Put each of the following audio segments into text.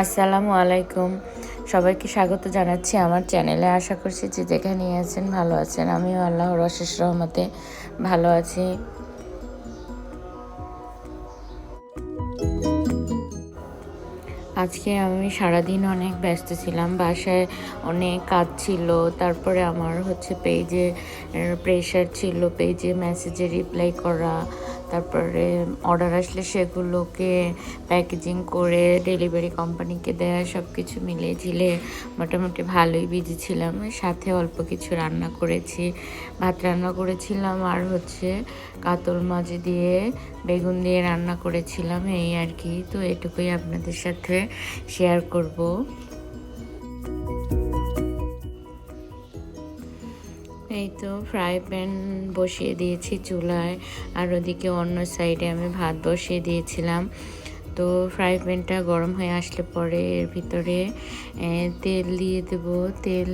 আসসালামু আলাইকুম। সবাইকে স্বাগত জানাচ্ছি আমার চ্যানেলে। আশা করছি যে যেখানেই আছেন ভালো আছেন। আমিও আল্লাহর অশেষ রহমতে ভালো আছি। আজকে আমি সারাদিন অনেক ব্যস্ত ছিলাম। বাসায় অনেক কাজ ছিল। তারপরে আমার পেজে প্রেশার ছিল, পেজে মেসেজে রিপ্লাই করা। তারপরে অর্ডার আসলে সেগুলোকে প্যাকেজিং করে ডেলিভারি কোম্পানিকে দেয়া, সব কিছু মিলিয়ে ঝিলিয়ে মোটামুটি ভালোই বিজি ছিলাম। সাথে অল্প কিছু রান্না করেছি। ভাত রান্না করেছিলাম আর কাতল মাছ দিয়ে বেগুন দিয়ে রান্না করেছিলাম, এই আর কি। তো এটুকুই আপনাদের সাথে শেয়ার করব। এই তো ফ্রাই প্যান বসিয়ে দিয়েছি চুলায়, আর ওদিকে অন্য সাইডে আমি ভাত বসিয়ে দিয়েছিলাম। তো ফ্রাই প্যানটা গরম হয়ে আসলে পরে এর ভিতরে তেল দিয়ে দেব। তেল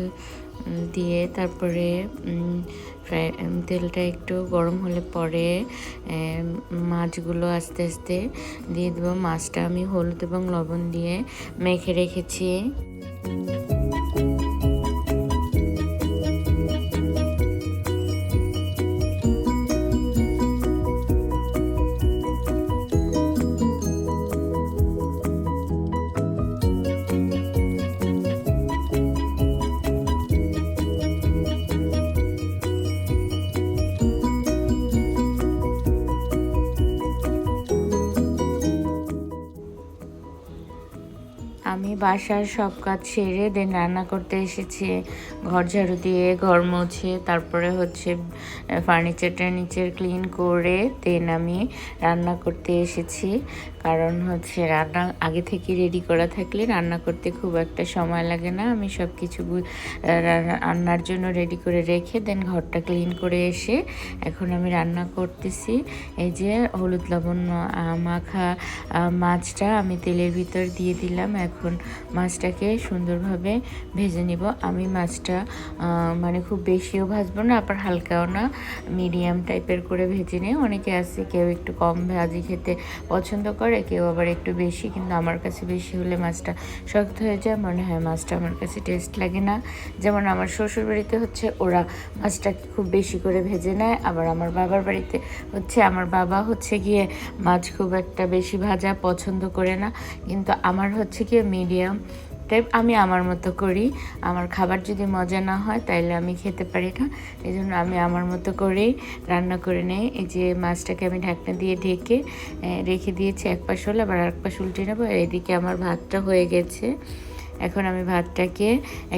দিয়ে তারপরে তেলটা একটু গরম হলে পরে মাছগুলো আস্তে আস্তে দিয়ে দেবো। মাছটা আমি হলুদ এবং লবণ দিয়ে মেখে রেখেছি। আমি বাসার সব কাজ সেরে দেন রান্না করতে এসেছি। ঘর ঝাড়ু দিয়ে ঘর মুছে তারপরে ফার্নিচার টার্নিচার ক্লিন করে দেন আমি রান্না করতে এসেছি। কারণ রান্না আগে থেকে রেডি করা থাকলে রান্না করতে খুব একটা সময় লাগে না। আমি সব কিছু রান্নার জন্য রেডি করে রেখে দেন ঘরটা ক্লিন করে এসে এখন আমি রান্না করতেছি। এই যে হলুদ লবণ মাখা মাছটা আমি তেলের ভিতর দিয়ে দিলাম। এখন মাছটাকে সুন্দরভাবে ভেজে নিব। আমি মাছটা খুব বেশিও ভাজবো না, আবার হালকাও না, মিডিয়াম টাইপের করে ভেজে নিই। অনেকে আছে কেউ একটু কম ভাজি খেতে পছন্দ করে, কেউ আবার একটু বেশি, কিন্তু আমার কাছে বেশি হলে মাছটা শক্ত হয়ে যায়, মনে হয় মাছটা আমার কাছে টেস্ট লাগে না। যেমন আমার শ্বশুর বাড়িতে ওরা মাছটাকে খুব বেশি করে ভেজে নেয়, আবার আমার বাবার বাড়িতে আমার বাবা গিয়ে মাছ খুব একটা বেশি ভাজা পছন্দ করে না। কিন্তু আমার গিয়ে মিডিয়াম টাইপ, আমি আমার মতো করি। আমার খাবার যদি মজা না হয় তাইলে আমি খেতে পারি না, এই জন্য আমি আমার মতো করেই রান্না করে নেই। এই যে মাছটাকে আমি ঢাকনা দিয়ে ঢেকে রেখে দিয়েছি, এক পাশ হলে আবার আরেক পাশ উল্টে নেবো। এদিকে আমার ভাতটা হয়ে গেছে। এখন আমি ভাতটাকে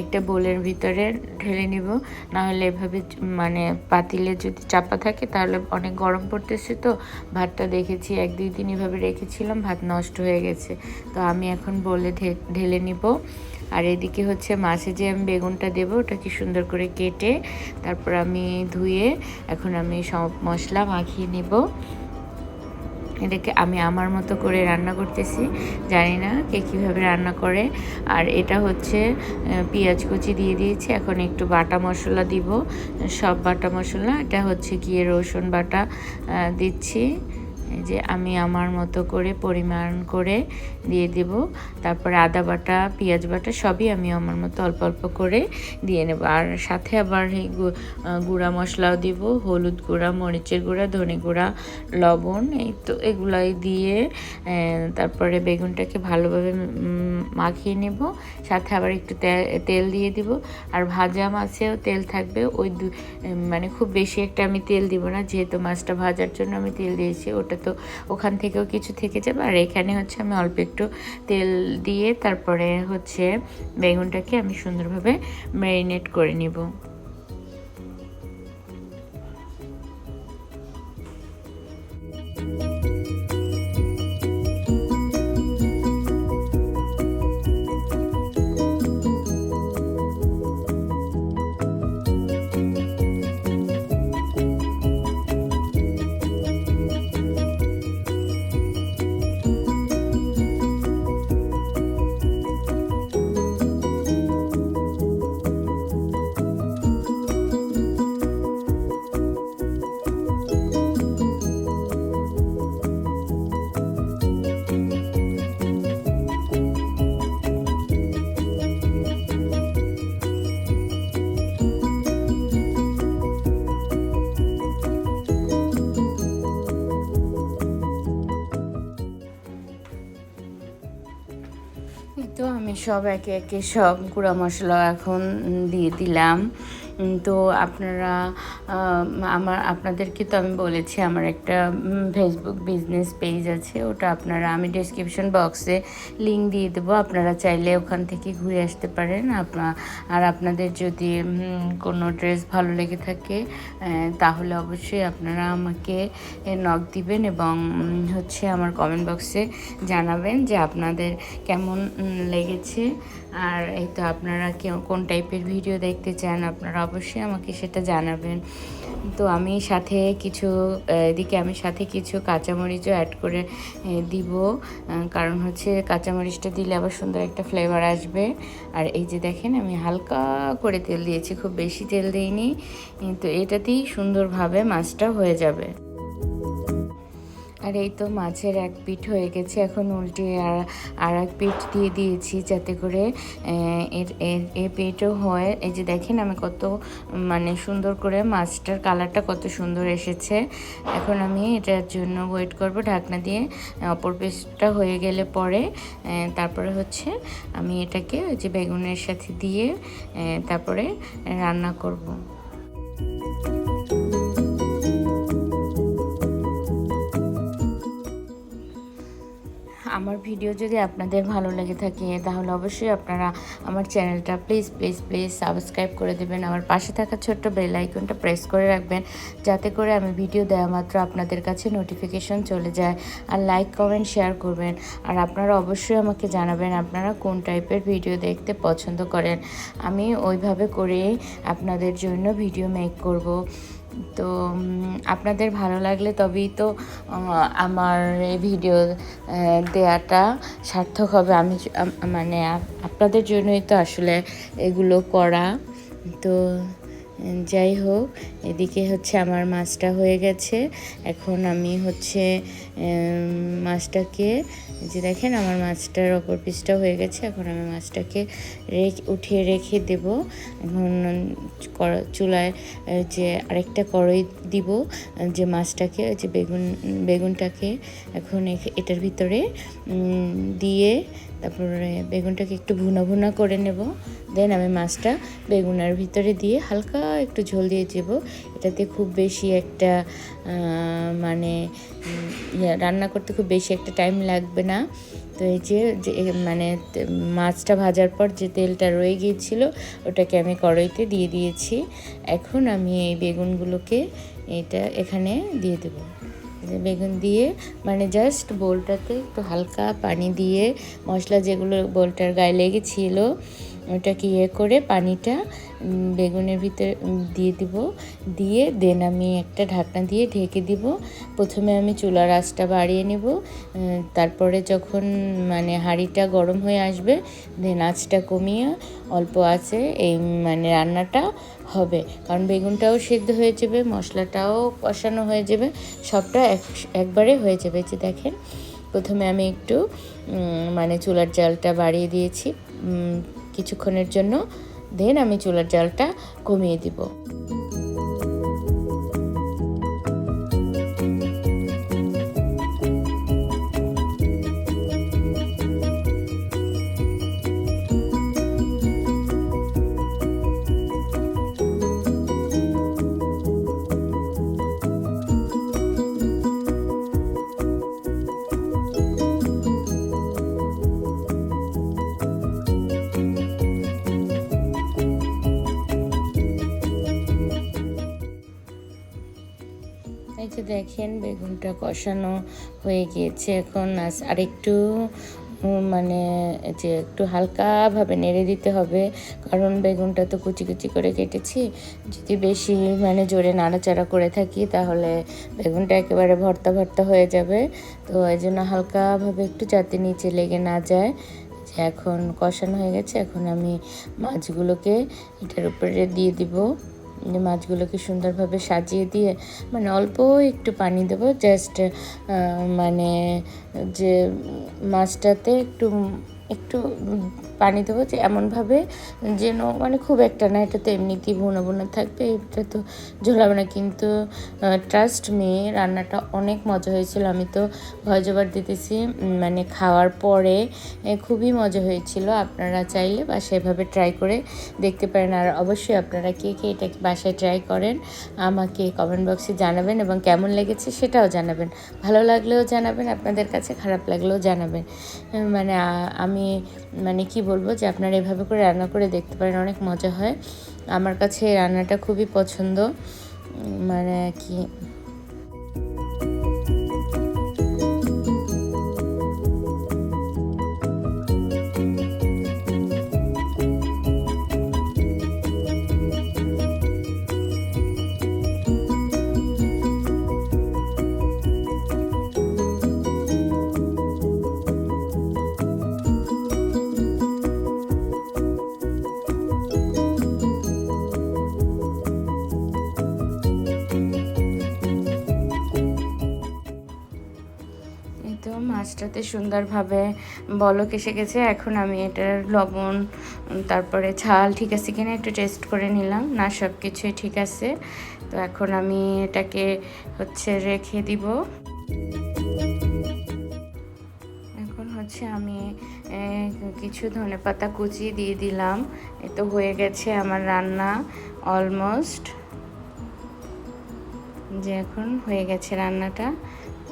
একটা বোলের ভিতরে ঢেলে নিব। নাহলে এভাবে পাতিলে যদি চাপা থাকে তাহলে অনেক গরম পড়তেছে। তো ভাতটা দেখেছি 1-2 দিন এভাবে রেখেছিলাম, ভাত নষ্ট হয়ে গেছে। তো আমি এখন বোলে ঢেলে নিব। আর এদিকে মাছে যে আমি বেগুনটা দেবো ওটাকে সুন্দর করে কেটে তারপর আমি ধুয়ে এখন আমি সব মশলা মাখিয়ে নিব। এটাকে আমি আমার মতো করে রান্না করতেছি, জানি না কে কীভাবে রান্না করে। আর এটা পেঁয়াজ কুচি দিয়ে দিয়েছি। এখন একটু বাটা মশলা দিব, সব বাটা মশলা। এটা গিয়ে রসুন বাটা দিচ্ছি, যে আমি আমার মতো করে পরিমাণ করে দিয়ে দেব। তারপরে আদা বাটা, পেঁয়াজ বাটা সবই আমি আমার মতো অল্প অল্প করে দিয়ে নেব। আর সাথে আবার এই গুঁড়া মশলাও দিব, হলুদ গুঁড়া, মরিচের গুঁড়া, ধনে গুঁড়া, লবণ, এই তো এগুলাই দিয়ে তারপরে বেগুনটাকে ভালোভাবে মাখিয়ে নেব। সাথে আবার একটু তেল দিয়ে দিব। আর ভাজা মাছেও তেল থাকবে, খুব বেশি একটা আমি তেল দিব না, যেহেতু মাছটা ভাজার জন্য আমি তেল দিয়েছি। ওটা তো ওখান থেকেও কিছু থেকে যাবে। আর এখানে আমি অল্প একটু তেল দিয়ে তারপরে বেগুনটাকে আমি সুন্দরভাবে ম্যারিনেট করে নিব। তো আমি সব একে একে সব গুঁড়া মশলা এখন দিয়ে দিলাম। তো আপনারা আপনাদেরকে তো আমি বলেছি আমার একটা ফেসবুক বিজনেস পেজ আছে, ওটা আপনারা আমি ডেসক্রিপশন বক্সে লিংক দিয়ে দেবো, আপনারা চাইলে ওখান থেকে ঘুরে আসতে পারেন। আর আপনাদের যদি কোনো ড্রেস ভালো লেগে থাকে তাহলে অবশ্যই আপনারা আমাকে নক দিবেন এবং হচ্ছে আমার কমেন্ট বক্সে জানাবেন যে আপনাদের কেমন লেগেছে। আর এই তো আপনারা কোন টাইপের ভিডিও দেখতে চান আপনারা অবশ্যই আমাকে সেটা জানাবেন। তো আমি সাথে কিছু কাঁচামরিচও অ্যাড করে দিব, কারণ হচ্ছে কাঁচামরিচটা দিলে আবার সুন্দর একটা ফ্লেভার আসবে। আর এই যে দেখেন আমি হালকা করে তেল দিয়েছি, খুব বেশি তেল দিইনি, তো এটাতেই সুন্দরভাবে মাছটা হয়ে যাবে। আর এই তো মাছের এক পিঠ হয়ে গেছে, এখন উল্টে আর এক পিঠ দিয়ে দিয়েছি যাতে করে এর পিঠও হয়। এই যে দেখেন আমি কত সুন্দর করে মাছটার কালারটা কত সুন্দর এসেছে। এখন আমি এটার জন্য ওয়েট করব ঢাকনা দিয়ে, অপর পিঠটা হয়ে গেলে পরে তারপরে হচ্ছে আমি এটাকে ওই যে বেগুনের সাথে দিয়ে তারপরে রান্না করব। আমার ভিডিও যদি আপনাদের ভালো লেগে থাকে তাহলে অবশ্যই আপনারা আমার চ্যানেলটা প্লিজ প্লিজ প্লিজ সাবস্ক্রাইব করে দেবেন। আমার পাশে থাকা ছোট্ট বেল আইকনটা প্রেস করে রাখবেন যাতে করে আমি ভিডিও দেওয়া মাত্র আপনাদের কাছে নোটিফিকেশন চলে যায়। আর লাইক কমেন্ট শেয়ার করবেন। আর আপনারা অবশ্যই আমাকে জানাবেন আপনারা কোন টাইপের ভিডিও দেখতে পছন্দ করেন, আমি ওইভাবে করেই আপনাদের জন্য ভিডিও মেক করব। তো আপনাদের ভালো লাগলে তবেই তো আমার এই ভিডিও দেওয়াটা সার্থক হবে। আমি আপনাদের জন্যই তো আসলে এগুলো করা। তো যাই হোক, এদিকে হচ্ছে আমার মাছটা হয়ে গেছে। এখন আমি হচ্ছে মাছটাকে যে দেখেন আমার মাছটার অপর পিসটা হয়ে গেছে, এখন আমি মাছটাকে উঠিয়ে রেখে দেব। এখন চুলায় যে আরেকটা কড়াই দিব, যে মাছটাকে যে বেগুনটাকে এখন এটার ভিতরে দিয়ে তারপরে বেগুনটাকে একটু ভুনা করে নেব। দেন আমি মাছটা বেগুনের ভিতরে দিয়ে হালকা একটু ঝোল দিয়ে দেব। এটাতে খুব বেশি একটা রান্না করতে খুব বেশি একটা টাইম লাগবে না। তো এই যে মাছটা ভাজার পর যে তেলটা রয়ে গিয়েছিল ওটাকে আমি কড়াইতে দিয়ে দিয়েছি। এখন আমি এই বেগুনগুলোকে এখানে দিয়ে দেবো। বেগুন দিয়ে জাস্ট বোলটাতে একটু হালকা পানি দিয়ে মশলা যেগুলো বোলটার গায়ে লেগেছিল ওটাকে করে পানিটা বেগুনের ভিতরে দিয়ে দিব, দিয়ে দেন আমি একটা ঢাকনা দিয়ে ঢেকে দিব। প্রথমে আমি চুলার আঁচটা বাড়িয়ে নেব, তারপরে যখন হাঁড়িটা গরম হয়ে আসবে দেন আঁচটা কমিয়ে অল্প আঁচে এই রান্নাটা হবে, কারণ বেগুনটাও সিদ্ধ হয়ে যাবে, মশলাটাও কষানো হয়ে যাবে, সবটা একবারে হয়ে যাবে। যে দেখেন প্রথমে আমি একটু চুলার জালটা বাড়িয়ে দিয়েছি কিছুক্ষণের জন্য, দেন আমি চুলার জালটা কমিয়ে দিব। এই যে দেখেন বেগুনটা কষানো হয়ে গিয়েছে। এখন আরেকটু যে একটু হালকাভাবে নেড়ে দিতে হবে, কারণ বেগুনটা তো কুচি কুচি করে কেটেছি। যদি বেশি জোরে নাড়াচাড়া করে থাকি তাহলে বেগুনটা একেবারে ভর্তা ভর্তা হয়ে যাবে। তো এই জন্য হালকাভাবে একটু যাতে নিচে লেগে না যায়। এখন কষানো হয়ে গেছে, এখন আমি মাছগুলোকে এটার উপরে দিয়ে দিব। মাছগুলোকে সুন্দরভাবে সাজিয়ে দিয়ে অল্প একটু পানি দেবো, জাস্ট যে মাছটাতে একটু একটু পানি দেবো, যে এমনভাবে যেন মানে খুব একটা না, এটা তো এমনিতেই ভুনা ভুনা থাকবে, এটা তো ঝোল হবে না। কিন্তু ট্রাস্ট মি, রান্নাটা অনেক মজা হয়েছিল। আমি তো ভয়েস ওভার দিতেছি মানে খাওয়ার পরে, খুবই মজা হয়েছিল। আপনারা চাইলে বাসায় এভাবে ট্রাই করে দেখতে পারেন। আর অবশ্যই আপনারা কে কে এটা বাসায় ট্রাই করেন আমাকে কমেন্ট বক্সে জানাবেন, এবং কেমন লেগেছে সেটাও জানাবেন। ভালো লাগলেও জানাবেন, আপনাদের কাছে খারাপ লাগলেও জানাবেন। মানে আমি মানে কি বলবো, যে আপনারা এভাবে করে রান্না করে দেখতে পারেন, অনেক মজা হয়। আমার কাছে এই রান্নাটা খুবই পছন্দ, মানে কি তো মাছটাতে সুন্দরভাবে বলক এসে গেছে। এখন আমি এটার লবণ, তারপরে ঝাল ঠিক আছে কিনা একটু টেস্ট করে নিলাম। না, সব কিছুই ঠিক আছে। তো এখন আমি এটাকে রেখে দিব। এখন আমি কিছু ধনেপাতা কুচি দিয়ে দিলাম। এ তো হয়ে গেছে আমার রান্না অলমোস্ট, যে এখন হয়ে গেছে রান্নাটা।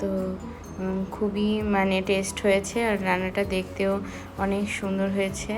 তো খুবই মানে টেস্ট হয়েছে, আর রান্নাটা দেখতেও অনেক সুন্দর হয়েছে।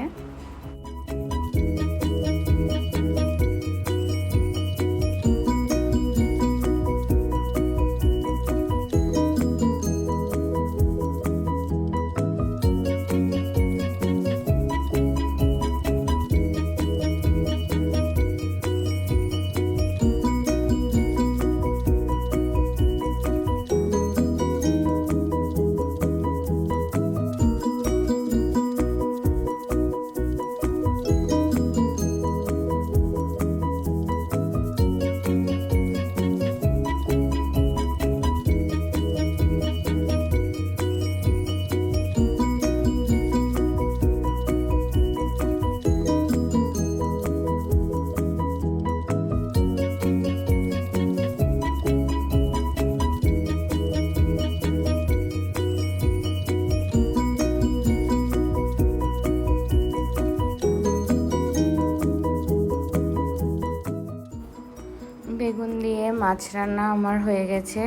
বেগুন দিয়ে মাছ রান্না আমার হয়ে গেছে।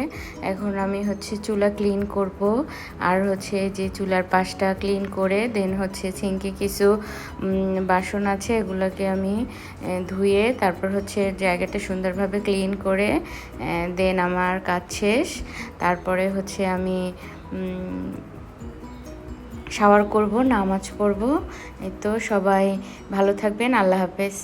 এখন আমি চুলা ক্লিন করব, আর যে চুলার পাশটা ক্লিন করে দেন সিঙ্কে কিছু বাসন আছে, এগুলোকে আমি ধুয়ে তারপর জায়গাটা সুন্দরভাবে ক্লিন করে দেন আমার কাজ শেষ। তারপরে আমি শাওয়ার করব, নামাজ পড়ব। এই তো, সবাই ভালো থাকবেন। আল্লাহ হাফেজ।